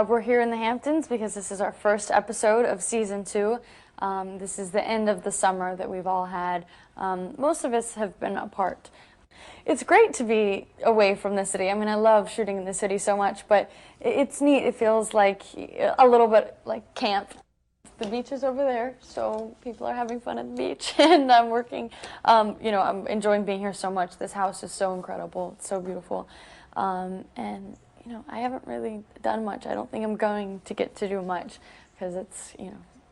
We're here in the Hamptons because this is our first episode of season 2. This is the end of the summer that we've all had. Most of us have been apart. It's great to be away from the city. I mean, I love shooting in the city so much, but it's neat. It feels like a little bit like camp. The beach is over there, so people are having fun at the beach, and I'm working. I'm enjoying being here so much. This house is so incredible. It's so beautiful. And I haven't really done much. I don't think I'm going to get to do much because it's,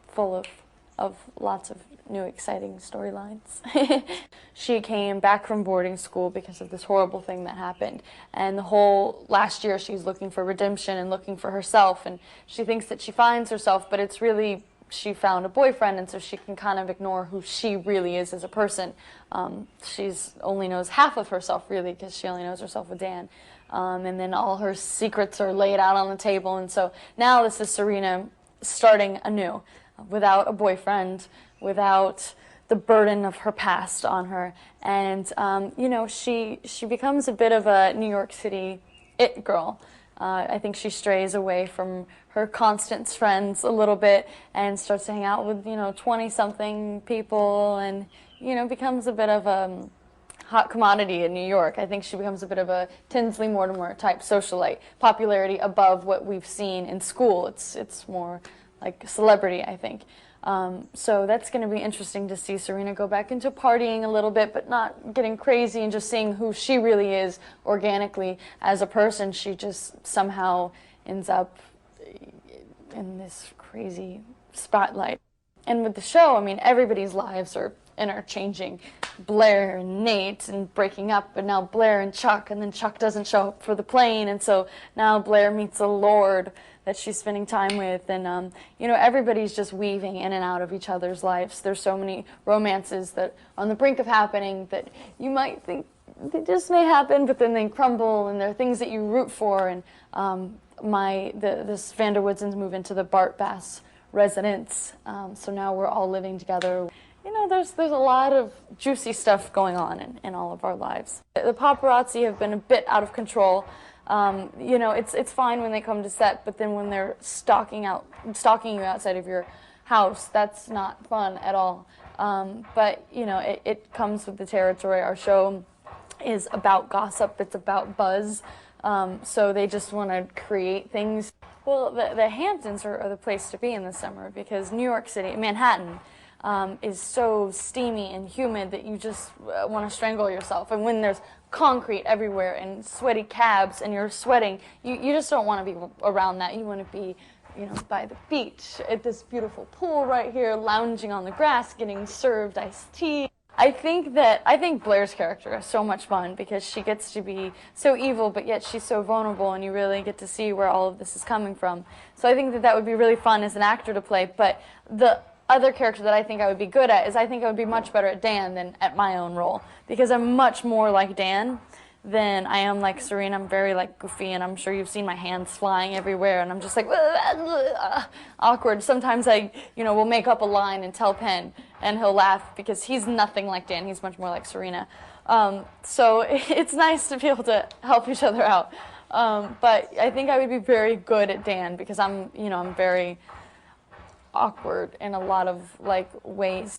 full of lots of new exciting storylines. She came back from boarding school because of this horrible thing that happened. And the whole last year she's looking for redemption and looking for herself. And she thinks that she finds herself, but it's really she found a boyfriend, and so she can kind of ignore who she really is as a person. She's only knows half of herself, really, because she only knows herself with Dan. And then all her secrets are laid out on the table. And so now this is Serena starting anew, without a boyfriend, without the burden of her past on her. And, she becomes a bit of a New York City it girl. I think she strays away from her Constance friends a little bit and starts to hang out with, 20-something people and, becomes a bit of a hot commodity in New York. I think she becomes a bit of a Tinsley Mortimer type socialite. Popularity above what we've seen in school. It's more like celebrity, I think. So that's going to be interesting to see Serena go back into partying a little bit, but not getting crazy, and just seeing who she really is organically as a person. She just somehow ends up in this crazy spotlight. And with the show, I mean, everybody's lives are interchanging. Blair and Nate and breaking up, and now Blair and Chuck, and then Chuck doesn't show up for the plane, and so now Blair meets a lord that she's spending time with, and everybody's just weaving in and out of each other's lives. There's so many romances that are on the brink of happening that you might think they just may happen, but then they crumble, and there are things that you root for. And this Van der Woodsens move into the Bart Bass residence, so now we're all living together. There's a lot of juicy stuff going on in all of our lives. The paparazzi have been a bit out of control. It's fine when they come to set, but then when they're stalking you outside of your house, that's not fun at all. But it comes with the territory. Our show is about gossip. It's about buzz. So they just want to create things. Well, the Hamptons are the place to be in the summer because New York City, Manhattan, is so steamy and humid that you just want to strangle yourself. And when there's concrete everywhere and sweaty cabs and you're sweating, you just don't want to be around that. You want to be, by the beach at this beautiful pool right here, lounging on the grass, getting served iced tea. I think Blair's character is so much fun because she gets to be so evil, but yet she's so vulnerable, and you really get to see where all of this is coming from. So I think that would be really fun as an actor to play. But the other character that I think I would be good at is I think I would be much better at Dan than at my own role, because I'm much more like Dan than I am like Serena. I'm very goofy, and I'm sure you've seen my hands flying everywhere, and I'm just awkward. Sometimes I will make up a line and tell Penn, and he'll laugh because he's nothing like Dan. He's much more like Serena. So it's nice to be able to help each other out. But I think I would be very good at Dan because I'm very awkward in a lot of ways.